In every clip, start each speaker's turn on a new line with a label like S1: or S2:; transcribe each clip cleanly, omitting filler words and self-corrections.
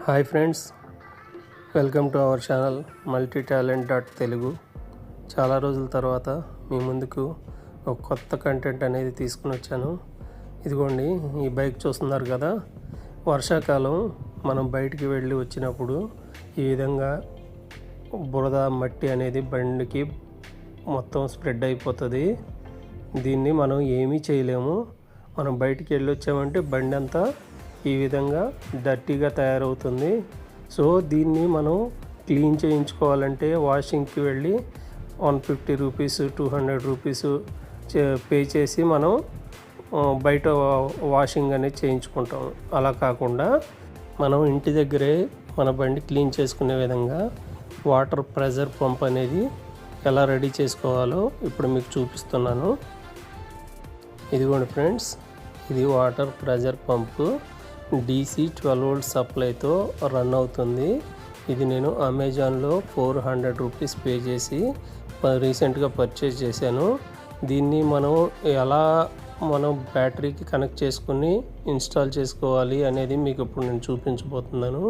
S1: Hi friends, welcome to our channel multitalent.telugu. చాలా రోజుల తర్వాత మీ ముందుకు ఒక కొత్త కంటెంట్ అనేది తీసుకుని వచ్చాను. ఇదిగోండి, ఈ బైక్ చూస్తున్నారు కదా. వర్షాకాలం మనం బయటికి వెళ్ళి వచ్చినప్పుడు ఈ విధంగా బురద మట్టి అనేది బండికి మొత్తం స్ప్రెడ్ అయిపోతుంది. దీన్ని మనం ఏమీ చేయలేము. మనం బయటికి వెళ్ళి వచ్చామంటే బండి అంతా ఈ విధంగా డర్టీగా తయారవుతుంది. సో దీన్ని మనం క్లీన్ చేయించుకోవాలంటే వాషింగ్కి వెళ్ళి 150 రూపీస్ 200 రూపీస్ పే చేసి మనం బయట వాషింగ్ అనేది చేయించుకుంటాం. అలా కాకుండా మనం ఇంటి దగ్గరే మన బండి క్లీన్ చేసుకునే విధంగా వాటర్ ప్రెజర్ పంప్ అనేది ఎలా రెడీ చేసుకోవాలో ఇప్పుడు మీకు చూపిస్తున్నాను. ఇదిగోండి ఫ్రెండ్స్, ఇది వాటర్ ప్రెజర్ పంపు DC 12 వోల్ట్ సప్లైతో రన్ అవుతుంది. ఇది నేను అమెజాన్లో 400 రూపీస్ పే చేసి రీసెంట్గా పర్చేజ్ చేశాను. దీన్ని మనం బ్యాటరీకి కనెక్ట్ చేసుకుని ఇన్స్టాల్ చేసుకోవాలి అనేది మీకు ఇప్పుడు నేను చూపించబోతున్నాను.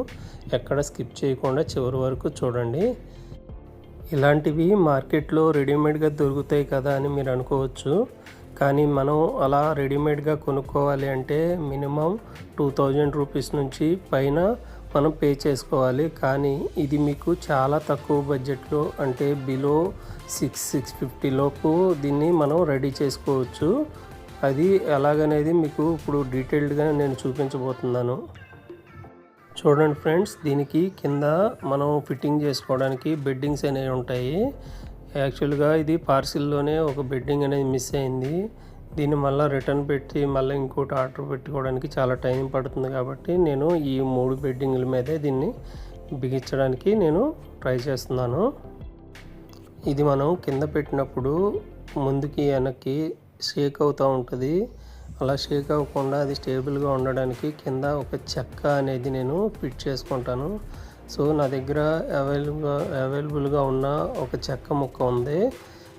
S1: ఎక్కడ స్కిప్ చేయకుండా చివరి వరకు చూడండి. ఇలాంటివి మార్కెట్లో రెడీమేడ్గా దొరుకుతాయి కదా అని మీరు అనుకోవచ్చు. కానీ మనం అలా రెడీమేడ్గా కొనుక్కోవాలి అంటే మినిమం 2000 రూపీస్ నుంచి పైన మనం పే చేసుకోవాలి. కానీ ఇది మీకు చాలా తక్కువ బడ్జెట్లో, అంటే బిలో 650 లోపు దీన్ని మనం రెడీ చేసుకోవచ్చు. అది ఎలాగనేది మీకు ఇప్పుడు డీటెయిల్డ్గా నేను చూపించబోతున్నాను. చూడండి ఫ్రెండ్స్, దీనికి కింద మనం ఫిట్టింగ్ చేసుకోవడానికి బెడ్డింగ్స్ అనేవి ఉంటాయి. యాక్చువల్గా ఇది పార్సిల్లోనే ఒక బెడ్డింగ్ అనేది మిస్ అయింది. దీన్ని మళ్ళీ రిటర్న్ పెట్టి మళ్ళీ ఇంకోటి ఆర్డర్ పెట్టుకోవడానికి చాలా టైం పడుతుంది. కాబట్టి నేను ఈ 3 బెడ్డింగ్ల మీదే దీన్ని బిగించడానికి నేను ట్రై చేస్తున్నాను. ఇది మనం కింద పెట్టినప్పుడు ముందుకి వెనక్కి షేక్ అవుతూ ఉంటుంది. అలా షేక్ అవ్వకుండా అది స్టేబుల్గా ఉండడానికి కింద ఒక చెక్క అనేది నేను ఫిట్ చేసుకుంటాను. సో నా దగ్గర అవైలబుల్గా ఉన్న ఒక చెక్క ముక్క ఉంది.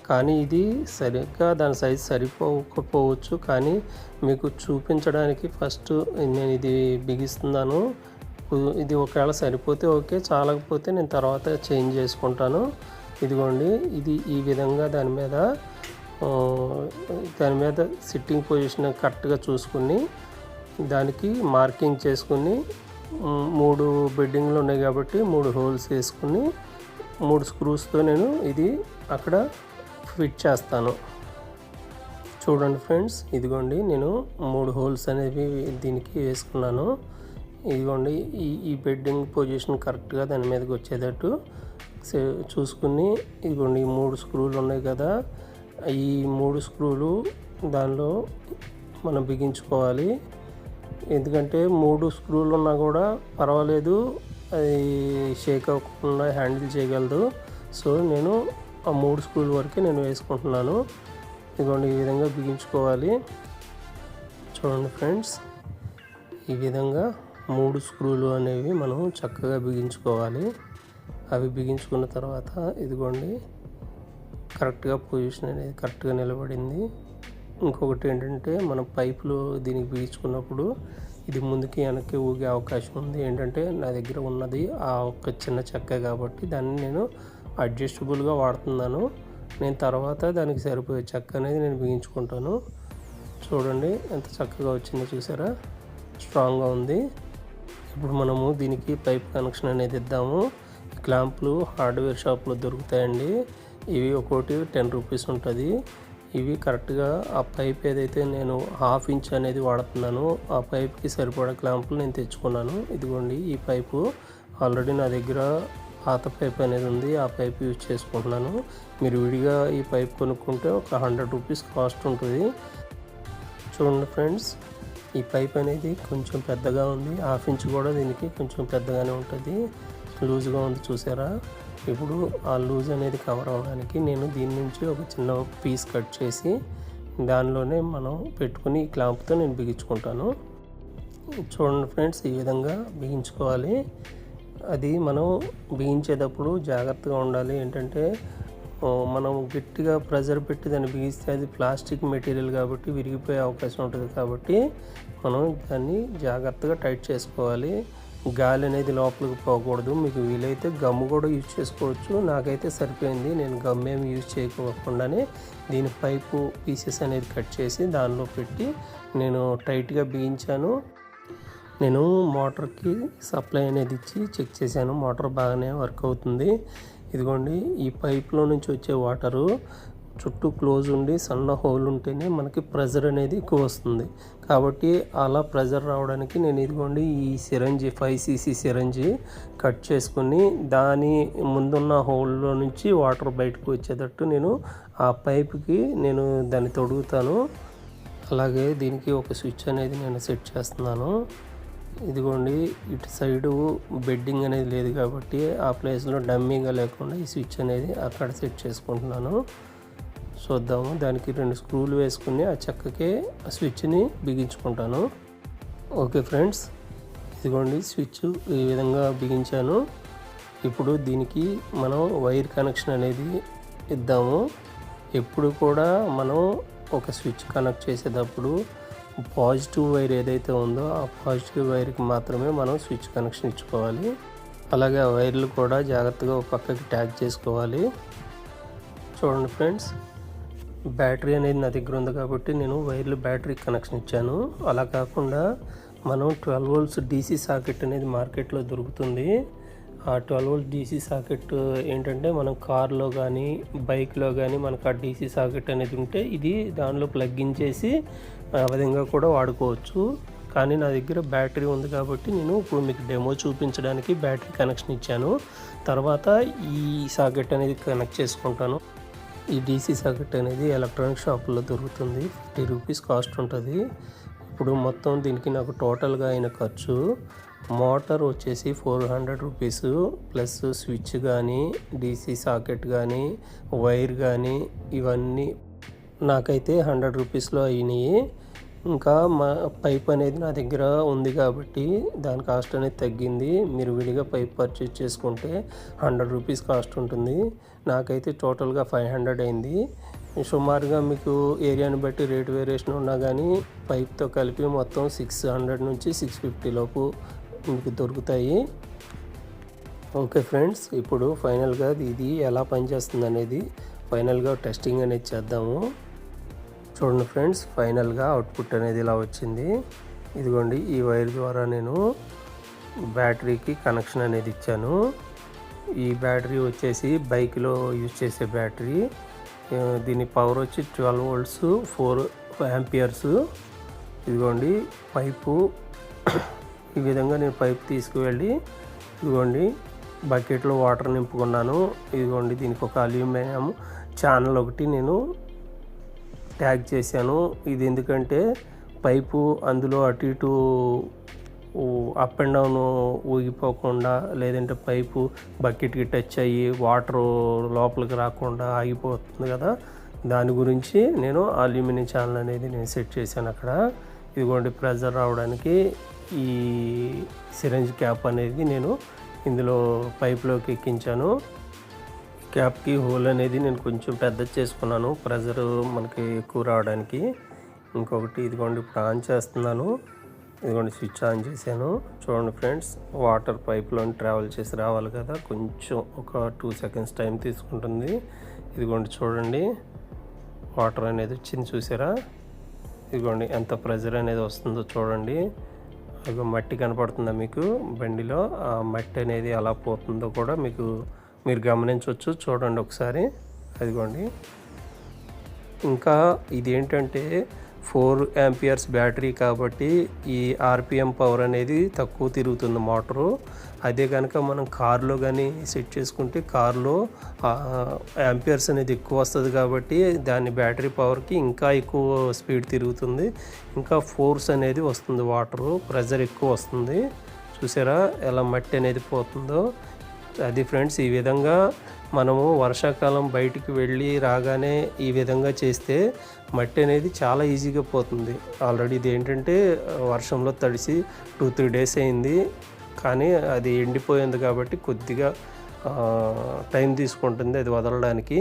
S1: కానీ ఇది సరిగ్గా దాని సైజ్ సరిపోకపోవచ్చు. కానీ మీకు చూపించడానికి ఫస్ట్ నేను ఇది బిగిస్తున్నాను. ఇది ఒకవేళ సరిపోతే ఓకే, చాలకపోతే నేను తర్వాత చేంజ్ చేసుకుంటాను. ఇదిగోండి, ఇది ఈ విధంగా దాని మీద సిట్టింగ్ పొజిషన్ కరెక్ట్గా చూసుకుని దానికి మార్కింగ్ చేసుకుని 3 బెడ్డింగ్లు ఉన్నాయి కాబట్టి 3 హోల్స్ వేసుకుని 3 స్క్రూస్తో నేను ఇది అక్కడ ఫిట్ చేస్తాను. చూడండి ఫ్రెండ్స్, ఇదిగోండి నేను 3 హోల్స్ అనేవి దీనికి వేసుకున్నాను. ఇదిగోండి, ఈ బెడ్డింగ్ పొజిషన్ కరెక్ట్గా దాని మీదకి వచ్చేటట్టు చూసుకుని, ఇదిగోండి ఈ 3 స్క్రూలు ఉన్నాయి కదా, ఈ 3 స్క్రూలు దానిలో మనం బిగించుకోవాలి. ఎందుకంటే 3 స్క్రూలు ఉన్నా కూడా పర్వాలేదు, అది షేక్ అవ్వకుండా హ్యాండిల్ చేయగలదు. సో నేను ఆ 3 స్క్రూల వరకే నేను వేసుకుంటున్నాను. ఇదిగోండి, ఈ విధంగా బిగించుకోవాలి. చూడండి ఫ్రెండ్స్, ఈ విధంగా 3 స్క్రూలు అనేవి మనం చక్కగా బిగించుకోవాలి. అవి బిగించుకున్న తర్వాత ఇదిగోండి కరెక్ట్గా పొజిషన్ అనేది కరెక్ట్గా నిలబడింది. ఇంకొకటి ఏంటంటే, మనం పైపులు దీనికి బిగించుకున్నప్పుడు ఇది ముందుకి వెనక్కి ఊగే అవకాశం ఉంది. ఏంటంటే నా దగ్గర ఉన్నది ఆ ఒక్క చిన్న చెక్క కాబట్టి దాన్ని నేను అడ్జస్టబుల్గా వాడుతున్నాను. నేను తర్వాత దానికి సరిపోయే చెక్క అనేది నేను బిగించుకుంటాను. చూడండి ఎంత చక్కగా వచ్చిందో, చూసారా, స్ట్రాంగ్గా ఉంది. ఇప్పుడు మనము దీనికి పైప్ కనెక్షన్ అనేది ఇద్దాము. క్లాంపులు హార్డ్వేర్ షాప్లో దొరుకుతాయండి. ఇవి ఒక్కోటి 10 రూపీస్ ఉంటుంది. ఇవి కరెక్ట్గా ఆ పైప్ ఏదైతే నేను 1/2 ఇంచ్ అనేది వాడుతున్నాను, ఆ పైప్కి సరిపడా క్లాంపులు నేను తెచ్చుకున్నాను. ఇదిగోండి, ఈ పైపు ఆల్రెడీ నా దగ్గర పాత పైప్ అనేది ఉంది. ఆ పైప్ యూజ్ చేసుకుంటున్నాను. మీరు విడిగా ఈ పైప్ కొనుక్కుంటే ఒక 100 రూపీస్ కాస్ట్ ఉంటుంది. చూడండి ఫ్రెండ్స్, ఈ పైప్ అనేది కొంచెం పెద్దగా ఉంది. 1/2 ఇంచ్ కూడా దీనికి కొంచెం పెద్దగానే ఉంటుంది. లూజ్గా ఉంది, చూసారా. ఇప్పుడు ఆ లూజ్ అనేది కవర్ అవ్వడానికి నేను దీని నుంచి ఒక చిన్న పీస్ కట్ చేసి దానిలోనే మనం పెట్టుకుని ఈ క్లాంప్తో నేను బిగించుకుంటాను. చూడండి ఫ్రెండ్స్, ఈ విధంగా బిగించుకోవాలి. అది మనం బిగించేటప్పుడు జాగ్రత్తగా ఉండాలి. ఏంటంటే మనం గట్టిగా ప్రెజర్ పెట్టి దాన్ని బిగిస్తే అది ప్లాస్టిక్ మెటీరియల్ కాబట్టి విరిగిపోయే అవకాశం ఉంటుంది. కాబట్టి మనం దాన్ని జాగ్రత్తగా టైట్ చేసుకోవాలి. గాలి అనేది లోపలికి పోకూడదు. మీకు వీలైతే గమ్ కూడా యూజ్ చేసుకోవచ్చు. నాకైతే సరిపోయింది. నేను గమ్ ఏమి యూజ్ చేయకుండానే దీని పైపు పీసెస్ అనేది కట్ చేసి దానిలో పెట్టి నేను టైట్గా బిగించాను. నేను మోటార్కి సప్లై అనేది ఇచ్చి చెక్ చేశాను. మోటార్ బాగానే వర్క్ అవుతుంది. ఇదిగోండి, ఈ పైప్లో నుంచి వచ్చే వాటరు చుట్టూ క్లోజ్ ఉండి సన్న హోల్ ఉంటేనే మనకి ప్రెజర్ అనేది ఎక్కువ వస్తుంది. కాబట్టి అలా ప్రెజర్ రావడానికి నేను ఇదిగోండి ఈ సిరంజి 5cc సిరంజి కట్ చేసుకుని దాని ముందున్న హోల్లో నుంచి వాటర్ బయటకు వచ్చేటట్టు నేను ఆ పైప్కి నేను దాన్ని తొడుగుతాను. అలాగే దీనికి ఒక స్విచ్ అనేది నేను సెట్ చేస్తున్నాను. ఇదిగోండి, ఇటు సైడు బెడ్డింగ్ అనేది లేదు కాబట్టి ఆ ప్లేస్లో డమ్మీగా లేకుండా ఈ స్విచ్ అనేది అక్కడ సెట్ చేసుకుంటున్నాను. చూద్దాము. దానికి 2 స్క్రూలు వేసుకుని ఆ చెక్కకే ఆ స్విచ్ని బిగించుకుంటాను. ఓకే ఫ్రెండ్స్, ఇదిగోండి స్విచ్ ఈ విధంగా బిగించాను. ఇప్పుడు దీనికి మనం వైర్ కనెక్షన్ అనేది ఇద్దాము. ఎప్పుడు కూడా మనం ఒక స్విచ్ కనెక్ట్ చేసేటప్పుడు పాజిటివ్ వైర్ ఏదైతే ఉందో ఆ పాజిటివ్ వైర్కి మాత్రమే మనం స్విచ్ కనెక్షన్ ఇచ్చుకోవాలి. అలాగే ఆ వైర్లు కూడా జాగ్రత్తగా ఒక పక్కకి ట్యాగ్ చేసుకోవాలి. చూడండి ఫ్రెండ్స్, బ్యాటరీ అనేది నా దగ్గర ఉంది కాబట్టి నేను వైర్లు బ్యాటరీ కనెక్షన్ ఇచ్చాను. అలా కాకుండా మనం 12 volts DC సాకెట్ అనేది మార్కెట్లో దొరుకుతుంది. ఆ 12 volts DC సాకెట్ ఏంటంటే మనం కార్లో కానీ బైక్లో కానీ మనకు ఆ DC సాకెట్ అనేది ఉంటే ఇది దానిలో ప్లగ్ ఇన్ చేసి ఆ విధంగా కూడా వాడుకోవచ్చు. కానీ నా దగ్గర బ్యాటరీ ఉంది కాబట్టి నేను ఇప్పుడు మీకు డెమో చూపించడానికి బ్యాటరీ కనెక్షన్ ఇచ్చాను. తర్వాత ఈ సాకెట్ అనేది కనెక్ట్ చేసుకుంటాను. ఈ DC సాకెట్ అనేది ఎలక్ట్రానిక్ షాపుల్లో దొరుకుతుంది. 50 రూపీస్ కాస్ట్ ఉంటుంది. ఇప్పుడు మొత్తం దీనికి నాకు టోటల్గా అయిన ఖర్చు మోటార్ వచ్చేసి 400 రూపీస్ ప్లస్ స్విచ్ కానీ DC సాకెట్ కానీ వైర్ కానీ ఇవన్నీ నాకైతే 100 రూపీస్లో అయినాయి. ఇంకా మా పైప్ అనేది నా దగ్గర ఉంది కాబట్టి దాని కాస్ట్ అనేది తగ్గింది. మీరు విడిగా పైప్ పర్చేజ్ చేసుకుంటే 100 రూపీస్ కాస్ట్ ఉంటుంది. నాకైతే టోటల్గా 500 అయింది. సుమారుగా మీకు ఏరియాని బట్టి రేట్ వేరియేషన్ ఉన్నా కానీ పైప్తో కలిపి మొత్తం 600 నుంచి 650 లోపు మీకు దొరుకుతాయి. ఓకే ఫ్రెండ్స్, ఇప్పుడు ఫైనల్గా ఇది ఎలా పనిచేస్తుంది అనేది ఫైనల్గా టెస్టింగ్ అనేది చేద్దాము. చూడండి ఫ్రెండ్స్, ఫైనల్గా అవుట్పుట్ అనేది ఇలా వచ్చింది. ఇదిగోండి, ఈ వైర్ ద్వారా నేను బ్యాటరీకి కనెక్షన్ అనేది ఇచ్చాను. ఈ బ్యాటరీ వచ్చేసి బైక్లో యూజ్ చేసే బ్యాటరీ. దీని పవర్ వచ్చి 12 volts 4 amperes. ఇదిగోండి పైపు, ఈ విధంగా నేను పైపు తీసుకువెళ్ళి ఇదిగోండి బకెట్లో వాటర్ నింపుకున్నాను. ఇదిగోండి దీనికి ఒక అల్యూమినియం ఛానల్ ఒకటి నేను ట్యాగ్ చేశాను. ఇది ఎందుకంటే పైపు అందులో అటు ఇటు అప్ అండ్ డౌన్ ఊగిపోకుండా, లేదంటే పైపు బకెట్కి టచ్ అయ్యి వాటర్ లోపలికి రాకుండా ఆగిపోతుంది కదా, దాని గురించి నేను అల్యూమినియం ఛానల్ అనేది నేను సెట్ చేశాను అక్కడ. ఇదిగోండి ప్రెజర్ రావడానికి ఈ సిరంజ్ క్యాప్ అనేది నేను ఇందులో పైప్లోకి ఎక్కించాను. క్యాప్కి హోల్ అనేది నేను కొంచెం పెద్ద చేసుకున్నాను ప్రెజర్ మనకి ఎక్కువ రావడానికి. ఇంకొకటి ఇదిగోండి ఇప్పుడు ఆన్ చేస్తున్నాను. ఇదిగోండి స్విచ్ ఆన్ చేశాను. చూడండి ఫ్రెండ్స్, వాటర్ పైప్లో ట్రావెల్ చేసి రావాలి కదా, కొంచెం ఒక 2 seconds టైం తీసుకుంటుంది. ఇదిగోండి చూడండి వాటర్ అనేది వచ్చింది, చూసారా? ఇదిగోండి ఎంత ప్రెజర్ అనేది వస్తుందో చూడండి. అది మట్టి కనపడుతుందా మీకు బండిలో? ఆ మట్టి అనేది ఎలా పోతుందో కూడా మీరు గమనించవచ్చు. చూడండి ఒకసారి. అదిగోండి. ఇంకా ఇదేంటంటే 4 amperes బ్యాటరీ కాబట్టి ఈ RPM పవర్ అనేది తక్కువ తిరుగుతుంది మోటరు. అదే కనుక మనం కార్లో కానీ సెట్ చేసుకుంటే కార్లో యాంపియర్స్ అనేది ఎక్కువ వస్తుంది కాబట్టి దాని బ్యాటరీ పవర్కి ఇంకా ఎక్కువ స్పీడ్ తిరుగుతుంది, ఇంకా ఫోర్స్ అనేది వస్తుంది, వాటరు ప్రెజర్ ఎక్కువ వస్తుంది. చూసారా ఎలా మట్టి అనేది పోతుందో? అది ఫ్రెండ్స్, ఈ విధంగా మనము వర్షాకాలం బయటికి వెళ్ళి రాగానే ఈ విధంగా చేస్తే మట్టి అనేది చాలా ఈజీగా పోతుంది. ఆల్రెడీ ఇది ఏంటంటే వర్షంలో తడిసి 2-3 days అయింది, కానీ అది ఎండిపోయింది కాబట్టి కొద్దిగా టైం తీసుకుంటుంది అది వదలడానికి.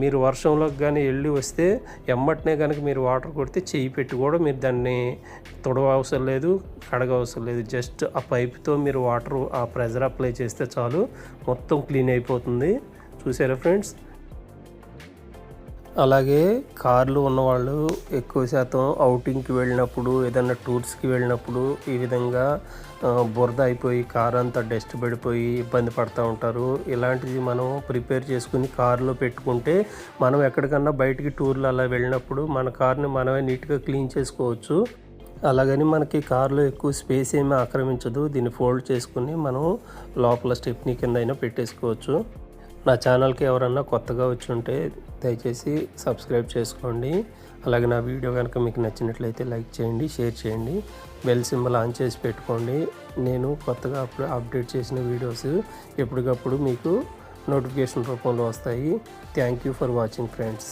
S1: మీరు వర్షంలోకి కానీ వెళ్ళి వస్తే ఎమ్మటనే కనుక మీరు వాటర్ కొడితే చెయ్యి పెట్టి కూడా మీరు దాన్ని తుడవ అవసరం లేదు, కడగ అవసరం లేదు. జస్ట్ ఆ పైప్తో మీరు వాటర్ ఆ ప్రెజర్ అప్లై చేస్తే చాలు, మొత్తం క్లీన్ అయిపోతుంది. చూసారా ఫ్రెండ్స్? అలాగే కార్లు ఉన్నవాళ్ళు ఎక్కువ శాతం అవుటింగ్కి వెళ్ళినప్పుడు, ఏదైనా టూర్స్కి వెళ్ళినప్పుడు ఈ విధంగా బురద అయిపోయి కార్ అంతా డస్ట్ పడిపోయి ఇబ్బంది పడుతూ ఉంటారు. ఇలాంటిది మనం ప్రిపేర్ చేసుకుని కారులో పెట్టుకుంటే మనం ఎక్కడికన్నా బయటికి టూర్లు అలా వెళ్ళినప్పుడు మన కార్ని మనమే నీట్గా క్లీన్ చేసుకోవచ్చు. అలాగని మనకి కారులో ఎక్కువ స్పేస్ ఏమీ ఆక్రమించదు. దీన్ని ఫోల్డ్ చేసుకుని మనం లోపల స్టెప్నీ కింద అయినా పెట్టేసుకోవచ్చు. నా ఛానల్కి ఎవరన్నా కొత్తగా వచ్చి ఉంటే దయచేసి సబ్స్క్రైబ్ చేసుకోండి. అలాగే నా వీడియో కనుక మీకు నచ్చినట్లయితే లైక్ చేయండి, షేర్ చేయండి, బెల్ సింబల్ ఆన్ చేసి పెట్టుకోండి. నేను కొత్తగా అప్డేట్ చేసిన వీడియోస్ ఎప్పటికప్పుడు మీకు నోటిఫికేషన్ రూపంలో వస్తాయి. Thank you for watching friends.